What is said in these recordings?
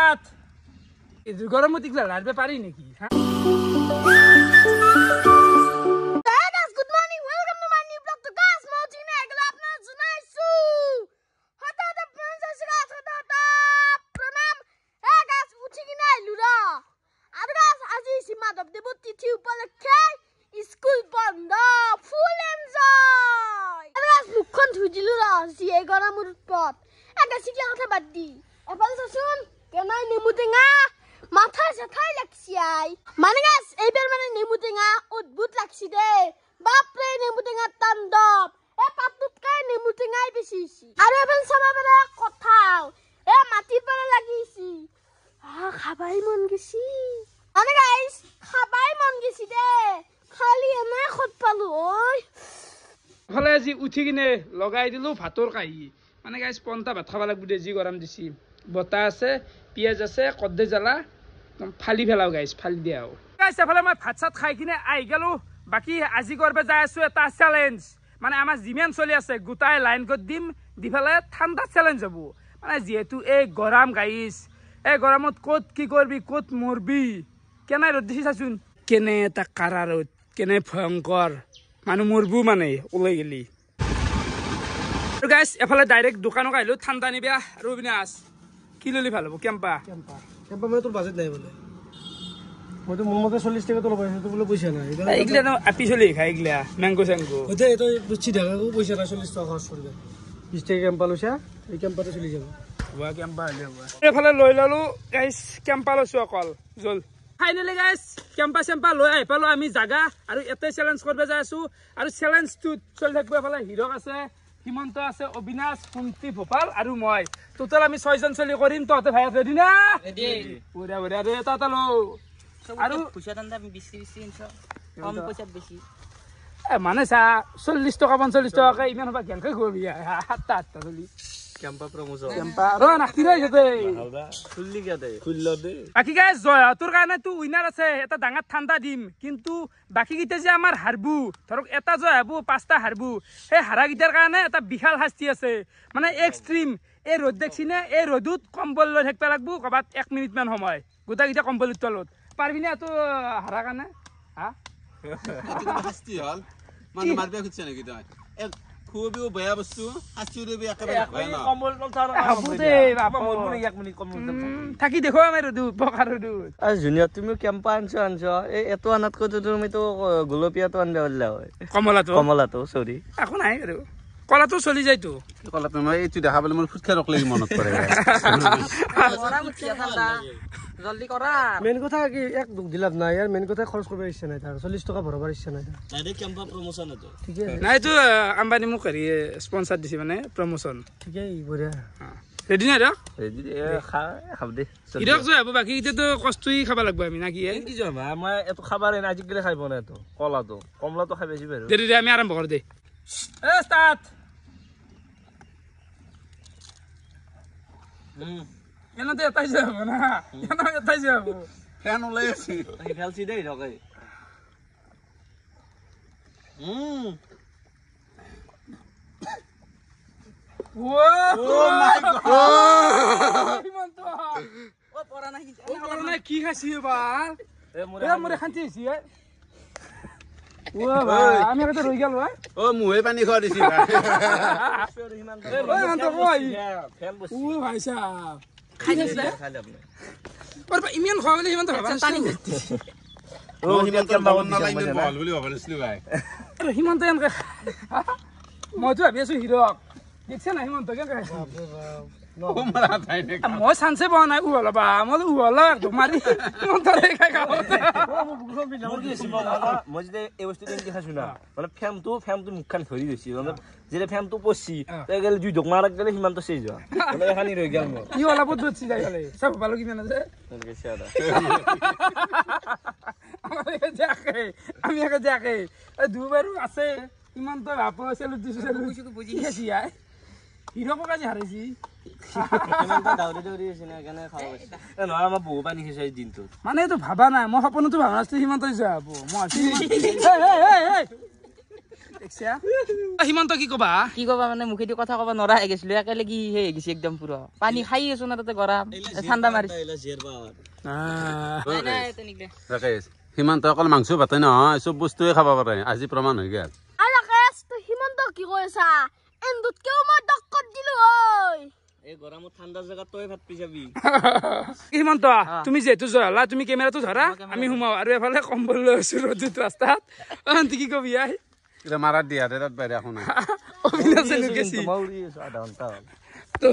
start. গৰম মতিকলা লাড়বে পাৰি নাকি হ্যাঁ স্কুল বন্ধ ফুল এনজয় মুখখন ধুইদিলো ৰি এই গৰমৰ উৎপত এটা শিকলা কথা বাদ দি এফালে চাচোন কেনাই নেমু টেঙা মাথা চাথাই লাগছি আই মানে গাছ এইবাৰ মানে নেমু টেঙা অদ্ভুত লাগছি দে বাপৰে নেমু টেঙা তাণ্ডৱ এ পাতটোতকৈ নেমু টেঙাই বেছি হৈছে আৰু এফালে চাবা পাৰে কঁঠাল এ মাটিৰ পৰা লাগিছি খাবাই মন গেছি মানে গাইছ খাবাই মন গেছি দে খালি এনে খত পালো ঐ ফলে আজি উঠি কিনে লগাই দিলো ভাতৰ কাহি মানে গাইছ পন্তা ভাত খাব লাগব দে যি গৰম দিছি বতা আছে পিয়াজ আছে কদ্দে জ্বালা ফালি ফেলাও গাইছ ফালি দিয়াও গাইছ এফালে মই ভাত চাত খাই কিনে আহি গেলো বাকি আজি কৰিব যাই আছো এটা চ্যালেঞ্জ মানে আমাৰ যিমান চলি আছে গোটাই লাইন কত দিম দি ফেলে ঠাণ্ডা চ্যালেঞ্জ হ'ব মানে যেহেতু এই গৰম গাইছ এই গৰমত কত কি কৰবি কত মৰবি কেনে ৰোদ দিছি চাচোন কেনে এটা কাৰা ৰোদ কেনে ভয়ঙ্কৰ মানুহ মৰবু মানে ওলাই গেলি গাইছ এফালে ডাইৰেক্ট দোকানক আহিলো ঠাণ্ডা নিবিয়া আৰু বিনাশ কি ললি ভাল হ'ব কেম্পা মানে তোৰ বাজেট নাই বোলে মইতো মোৰ মতে 40 টাকা তোৰ পইচা বোলে পইচা নাই এইগিলা ন আপি চলি খাই এইগিলা ম্যাঙ্গো স্যাঙ্গো ওতে এটো বুঝছি ঢাকাকো পইচা নাই 40 টাকা খরচ করবে 20 টাকা কেম্পা লৈছা এই কেম্পাতে চলি যাব ওয়া কেম্পা হলে ওয়া এফালে লৈ ললো গাইছ কেম্পা লৈছো অকল জল ফাইনালি গাইছ কেম্পা চেম্পা লৈ আহি পালো আমি জাগা আৰু এতে চ্যালেঞ্জ কৰিব যাই আছো আৰু চ্যালেঞ্জটো চলি থাকিব এফালে হিৰক আছে হিমন্ত আছে অবিনাশ কুন্তি ভোপাল আৰু মই টোটাল আমি 6 জন চলি কৰিম তহতে ভাই ৰেডি না ৰেডি পুৰা পুৰা ৰে তাতা লো আৰু পইচা দান্দা 20 কম পইচা বেছি এ মানে চা 40 টাকা 45 টাকা ইমান হবা কেনকে গবি হাতটা হাতটা চলি কেম্পা প্ৰমোশন কেম্পা ৰ নাখতি ৰে জতে খুললি গতে খুলল দে বাকি গাইস জয় তোৰ কাৰণে তু উইনাৰ আছে এটা ডাঙৰ ঠাণ্ডা দিম কিন্তু বাকি গিতে যে আমাৰ হাৰবু ধৰক এটা জয় হবু পাঁচটা হাৰবু হে হাৰা গিটাৰ কাৰণে এটা বিশাল শাস্তি আছে মানে এক্সট্ৰিম এই ৰ'দ দেখছিনে এই ৰ'দত কম্বল লৈ থাকবা লাগবু কবাত 1 মিনিট মান সময় গোটা গিটা কম্বলত তলত পারবিনা তো হারা কানে হা শাস্তি হল মানে মারবে খুঁজছে নাকি তই এক খুবই বেয়া বস্তু শাস্তি দেবি একেবারে হয় না কম্বল নতার হাবুতে বাবা মরবো না 1 মিনিট কম্বল থাকি দেখো আমি রদু বকার রদু আজ জুনিয়র তুমি কেম্পা আনছো এই এত আনাত কত তুমি তো গোলপিয়াটো আনলে হল্লা হয় কমলাটো সরি এখন নাই আৰু কলাটো চলি যায় তো কলাটো মই এইটো দেখা পালে মোৰ ফুটকা ৰখ লাগি মনত পৰে মৰা মুঠিয়া ঠাণ্ডা জলদি কৰা মেন কথা কি এক দুখ দিলাত নাই ইয়াৰ মেন কথা খৰচ কৰিব ইচ্ছা নাই তাৰ 40 টাকা ভৰাবৰ ইচ্ছা নাই ডাইৰেক্ট কেম্পা প্ৰমোশন আছে ঠিক আছে নাই তো আম্বানি মোক হেৰি স্পন্সৰ দিছি মানে প্ৰমোশন ঠিক আছে বঢ়িয়া ৰেডি নাই ৰ ৰেডি খাব দে ইৰক জয় হ'ব বাকি ইতে কষ্টই খাব লাগব আমি নাকি কি জয় মই এটো খাবাৰে নাই আজি গলে খাইব না এটো কলাটো কমলাটো খাই বেছি বেৰো দে আমি আৰম্ভ কৰ দে এ স্টার্ট এনাতে এটাই যাব না এনা এটাই যাব ফ্যান ওলাই আছে এই ফেলছি দেই ঢকে ও মাই গড হিমন্ত ও পরা নাই কি খাইছি বা এ মোরে খান্তিছি ও ভাই আমি আগতে রই গেল ভাই ও মুহে পানী খোৱা দিছি ভাই হিমন্ত কই ফেন বসি ও ভাই সাহেব খাইলে আপনি ওর ইমিয়ান খাওয়ালে হিমন্ত ভাবা পানি ও হিমন্ত বাবন না লাইন বল বুলি ভাবা নাছিলো ভাই আরে হিমন্ত এনকে মই তো ভাবি আছো হিৰক দেখছ না হিমন্ত কেনকে খাইছে ও মাৰা তাই নে মই চান্সে পোৱা নাই উহলা বা মই উহলা ধমাৰি হিমন্তৰে খাই খাওঁতে মই যে এই বস্তু দিন দেখাছো না মানে ফেমটো মুখখান ধৰি গৈছি মানে যে ফেমটো পছি তাই গেল দুই ঢক মাৰাক গেলে সিমানটো চেই যোৱা মানে এখানি ৰৈ গেল মই ই ওলা পদ্ধতি যাই গলে সব ভালো কিমান আছে আমি একে দেখে দুবাৰো আছে ইমান তো ভাপ চেলু দিছো বুজি গেছি আই হিৰক কাজি হাৰিছি দাউৰি আছে না কেনে খাব এ নহয় আমাৰ বহু পানী খাইছে দিনটো মানে এইটো ভাবা নাই মই সপোনতো ভাবা নাছিলো সিমান তই যাব মই হিমন্ত কি কবা কি কবা মানে মুখেদি কথা কবা নৰা হৈ গৈছিলো একেলগে হৈ গৈছে একদম পুৰা পানী খাই আছো না তাতে গৰম ঠাণ্ডা মাৰিছে ৰাকেশ হিমন্ত অকল মাংস ভাতে নহয় চব বস্তুৱে খাব পাৰে আজি প্ৰমাণ হৈ গ'ল ৰাকেশ তুই হিমন্ত কি কৈছা এন্দুতকেও মই ডক্কৰ দিলো ঐ এই গৰমত ঠাণ্ডা জায়গা তই ভাত পিছাবি হিমন্ত তুমি যেহেতু জয়লা তুমি কেমেৰাটো ধৰা আমি সোমাও আৰু এফালে কম্বল লৈ আছো ৰ'দত ৰাস্তাত কি কবি আই কিবা মাৰাত দিয়া দে তাত বাইৰে এখন অবিনাশে লুকেছি মাউৰি আছো আধা ঘণ্টা তো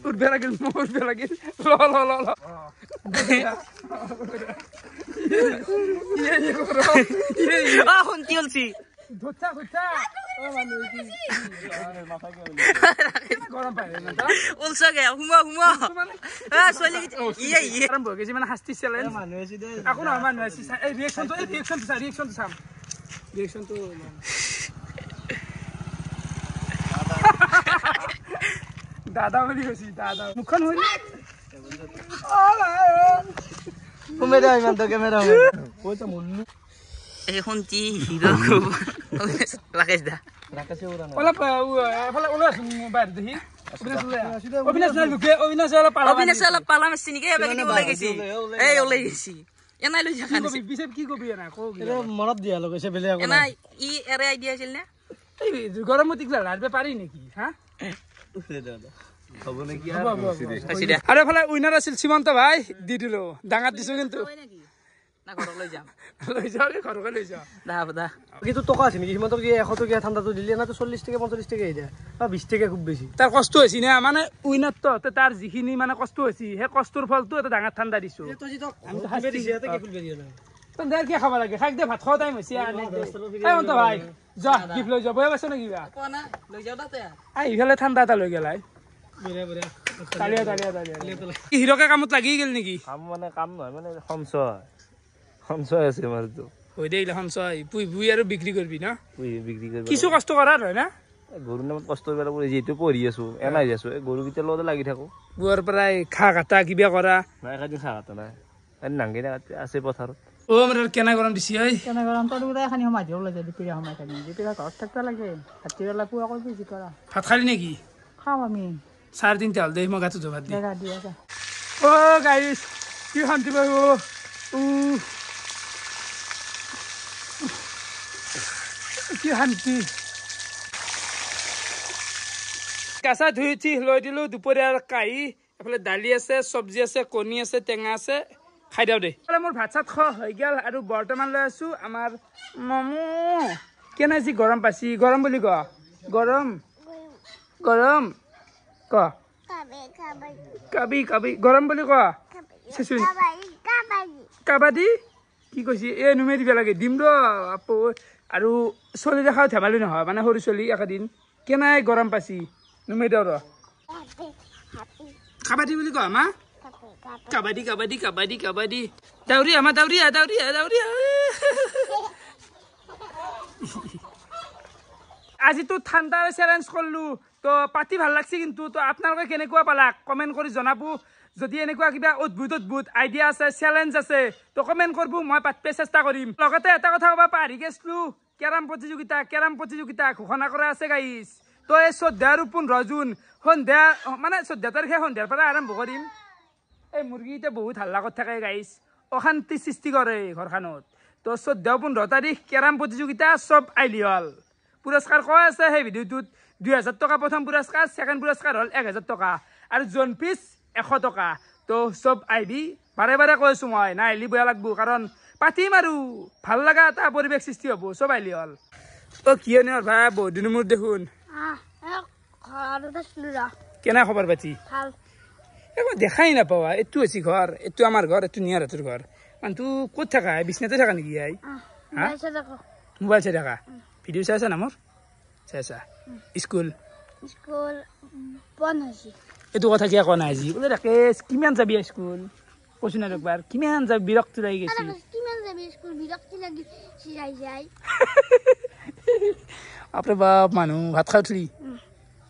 উঠবে লাগিল উঠবে লাগিল ল ল ল ল শুনতি অলছি ধুচ্ছা ধুচ্ছা গৰম পাই না অলছগে হুমা হুমা চলি ইয়ে আৰম্ভ হৈ গৈছে মানে শাস্তি চেলেঞ্জ আকৌ নহয় মানুহ আছে এই ৰিয়েকশ্যনটো চাম ৰিয়েকশ্যনটো দাদা বুলি কৈছি দাদা মুখখন হৈ মেৰা ইমান তো কেমেৰা কইতা মুল্লু এই শুনতি হিৰো ৰাকেশ দা অলপ এফালে ওলাই আছো বাহিৰ দেখি অবিনাশ নাই লুকে অবিনাশ অলপ পালা মেছি নেকি এবাৰ কি ওলাই গৈছি এই ওলাই গৈছি এনাই লৈ যা কবি বিশেষ কি কবি না কো মনত দিয়া লগাইছে বেলে আকৌ এনাই ই এৰে আইডিয়া আছিল না এই গৰমত ইগলা ৰাখবে পাৰি নেকি হা হ'ব নেকি আৰু এফালে উইনাৰ আছিল সীমন্ত ভাই দি দিলো ডাঙৰ দিছো কিন্তু না ঘৰক লৈ যাম লৈ যাও ঘৰকে লৈ যাও দা কিন্তু টকা আছে নেকি সিমানটো কি 100 টকা ঠাণ্ডাটো দিলে না তো 40 টাকা 45 টাকা দিয়া বা 20 টাকা খুব বেছি তাৰ কষ্ট হৈছে না মানে উইনাৰ তো তাৰ যিখিনি মানে কষ্ট হৈছে সেই কষ্টৰ ফলটো এটা ডাঙৰ ঠাণ্ডা দিছো আমি তো হাসি দিছি এতে কি খুলবে দিয়া না তো দেৰ কি খাব লাগে খাক দে ভাত খাও টাইম হৈছে আনে এই মন্ত ভাই যা গিফট লৈ যা বয়া বাছ না কিবা কোনা লৈ যাও তাতে আই ইফালে ঠাণ্ডা এটা লৈ গেলাই বঢ়িয়া বঢ়িয়া তালিয়া কি হিৰকে কামত লাগি গেল নেকি কাম মানে কাম নহয় মানে সঞ্চয় আছে মাৰটো হৈ দে ইলাখন চয় পুই বুই আৰু বিক্ৰী কৰবি না বিক্ৰী কৰিব কিছু কষ্ট কৰাৰ হয় না গৰুৰ নামত কষ্ট কৰিব লাগে যেহেতু পঢ়ি আছো এনাই আছো এই গৰুকেইটাৰ লগতে লাগি থাকো বুৱাৰ পৰাই খা কাটা কিবা কৰা নাই এদিন খাওঁতে নাই এদিন নাংগে আছে পথাৰত অ মোৰ কেনে গৰম দিছি ঐ কেনে গৰম তই গোটেই খানি সময় দিব লাগে দুপৰীয়া সময় খানি দুপৰীয়া ঘৰত থাকিব লাগে ৰাতিবেলা পুৱা কৰি যি কৰা ভাত খালি নেকি খাম আমি 3:30 হ'ল দে মই গাটো জবাত দি জেগা দি আছে অ গাইছ কি শান্তি পাই কি শান্তি কাঁচা ধুই উঠি লৈ দিলো দুপৰীয়াৰ কাহি এফালে দালি আছে চব্জি আছে কণী আছে টেঙা আছে খাই দিওঁ দে মোৰ ভাত চাত খোৱা হৈ গ'ল আৰু বৰ্তমান লৈ আছো আমাৰ মমো কেনে যি গৰম পাইছি গৰম বুলি ক গৰম গৰম ক কাবি কাবি গৰম বুলি ক কাবাডী কি কৈছি এই নুমাই দিব লাগে দিম ৰ আৰু চলি দেখাও ধেমালি নহয় মানে সৰু চলি একেদিন কেনে গৰম পাইছি নুমাই দিওঁ ৰ কাবাডী বুলি ক আমা কাবাডী কাবাডী কাবাডী কাবাডী দাউৰিয়া আমা দাউৰিয়া দাউৰিয়া দাউৰিয়া আজি তো ঠাণ্ডাৰ চেলেঞ্জ কৰলো তো পাতি ভাল লাগছে কিন্তু তো আপোনালোকে কেনেকুৱা পালা কমেন্ট কৰি জনাবো যদি এনেকুৱা কিবা অদ্ভুত আইডিয়া আছে চেলেঞ্জ আছে তো কমেন্ট কৰব মই পাতপে চেষ্টা কৰিম লগতে এটা কথা কবা পাৰি গেছলো কেৰাম প্ৰতিযোগিতা ঘোষণা কৰা আছে গাইস তো এই 14 আৰু 15 জুন সন্ধ্যা মানে 14 তাৰিখে সন্ধ্যাৰ পৰা আৰম্ভ কৰিম এই মুৰ্গীতে বহুত হাল্লা কৰি থাকে গাইস অশান্তি সৃষ্টি কৰে ঘৰখানত তো 14 15 তাৰিখ কেৰাম প্ৰতিযোগিতা সব আইলি হল পুৰস্কাৰ কৈ আছে সেই ভিডিঅ'টোত 2000 টকা প্ৰথম পুৰস্কাৰ সেকেন্ড পুৰস্কাৰ হল 1000 টকা আৰু জন পিস 100 টকা তো সব আইবি বাৰে কৈছো মই না আইলি বেয়া লাগবো কাৰণ পাতিম আৰু ভাল লগা এটা পৰিৱেশ সৃষ্টি হ'ব সব আইলি হল তো কিয় নে ভাই বহুত দিন মোৰ দেখোন কেনে খবৰ পাতি ভাল একো দেখাই নাপাৱা এইটো আছে ঘৰ এইটো আমাৰ ঘৰ এইটো নিয়াৰ হাতৰ ঘৰ মানুহটো ক'ত থাকা বিছনাতে থাকা নেকি আই মোবাইল চাই থাকা ভিডিঅ' চাই আছা না মোৰ চাই আছা স্কুল বন্ধ হৈছে এইটো কথা কিয় কোৱা নাই আজি বোলে ৰাকেশ কিমান যাবি স্কুল কৈছো না একবাৰ কিমান যাবি বিৰক্তি লাগি গৈছে কিমান যাবি স্কুল বিৰক্তি লাগি যায় বাপৰে বাপ মানুহ ভাত খাই উঠলি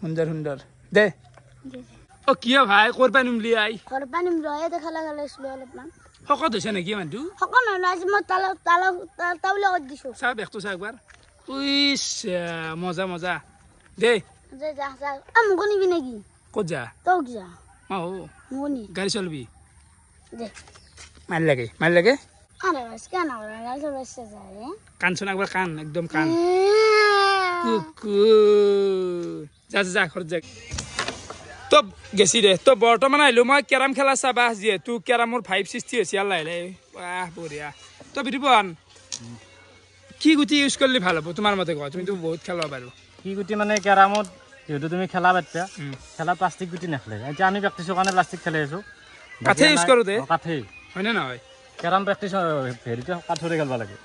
সুন্দৰ দে অ কিয় ভাই ক'ৰ পৰা নিমলি আই ঘৰ পৰা নিম ৰয়ে দেখা লাগিছিলো অলপমান শকত হৈছে নেকি মানুহটো সকলো নহয় আজি মই তাউলে কৰি দিছো চাহ বেগটো চাহ একবাৰ উইছ মজা মজা দে যা যা যা মোক নিবি নেকি ক'ত যা তক যা মোক নি গাড়ী চলবি দে মাৰি লাগে আৰে কেন গাড়ি চলাইছে যায় কাঞ্চন একবাৰ কান একদম কান কুকু যা ঘৰত যা তো গেছি দে তো বৰ্তমান আহিলো মই কেৰাম খেলা চাবা যিহেতু কেৰামৰ 5 সৃষ্টি হৈছে লাহে বাহ বঢ়িয়া তো বিৰিবন কি গুটি ইউজ কৰিলে ভাল হ'ব তোমাৰ মতে কোৱা তুমি তো বহুত খেলা বাৰু কি গুটি মানে কেৰামত যেহেতু তুমি খেলা বাচ্চা খেলা প্লাষ্টিক গুটি নেখলে এতিয়া আমি প্ৰেক্টিছৰ কাৰণে প্লাষ্টিক খেলি আছো কাঠে ইউজ কৰো দে কাঠে হয়নে নহয় কেৰাম প্ৰেক্টিছ হেৰিতে কাঠৰে খেলবা লাগে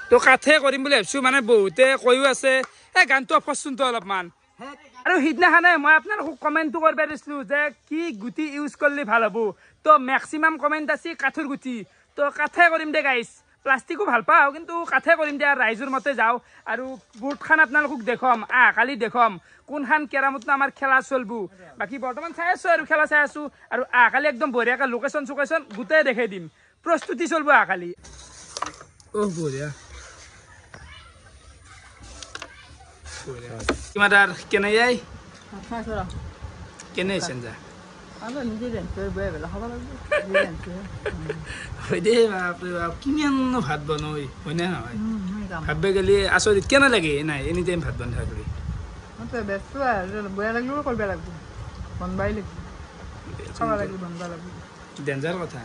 তো কাঠে কৰিম বুলি ভাবিছো মানে বহুতে কৈও আছে এই গানটো অপচোন তো অলপমান আৰু সিদিনাখনে মই আপোনালোকক কমেণ্টটো কৰিব দিছিলোঁ যে কি গুটি ইউজ কৰিলে ভাল হ'ব তো মেক্সিমাম কমেণ্ট আছে কাঠৰ গুটি তো কাঠে কৰিম দে গাইছ প্লাষ্টিকো ভাল পাওঁ কিন্তু কাঠে কৰিম দে ৰাইজৰ মতে যাওঁ আৰু বুটখান আপোনালোকক দেখুৱাম কালি দেখুৱাম কোনখান কেৰামতনো আমাৰ খেলা চলব বাকী বৰ্তমান চাই আছোঁ আৰু খেলা চাই আছোঁ আৰু কালি একদম বঢ়িয়াকৈ লোকেশ্যন গোটেই দেখাই দিম প্ৰস্তুতি চলব কালি বঢ়িয়া কিমাদাৰ কেনে যাই কেনে চেঞ্জা হয় দে বাপৰে বাপ কিমাননো ভাত বনাই হয়নে নহয় ভাববে গেলি আচৰিত কেনে লাগে নাই এনি টাইম ভাত বন্ধা কৰি ডেঞ্জাৰ কথা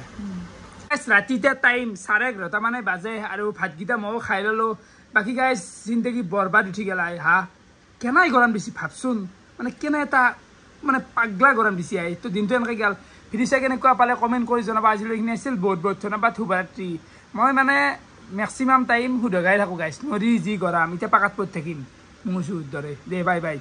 ৰাতিতে টাইম 11:30 মানে বাজে আৰু ভাতকেইটা ময়ো খাই ললো বাকী গাইজ জিন্দগী বৰবাদ উঠি গেলা হা কেনাই গৰম দিছি ভাবচোন মানে কেনে এটা মানে পাগলা গৰম দিছি তো দিনটো এনেকৈ গেল ভিডিঅ' চাই কেনেকুৱা পালে কমেণ্ট কৰি জনাবা আজিলৈ এইখিনি আছিল বহুত বহুত ধন্যবাদ শুভৰাত্ৰি মই মানে মেক্সিমাম টাইম শুধগাই থাকোঁ গাইজ নদী যি গৰম এতিয়া পাকাত পৰি থাকিম মোৰ চুৰ দৰে দে বাই বাই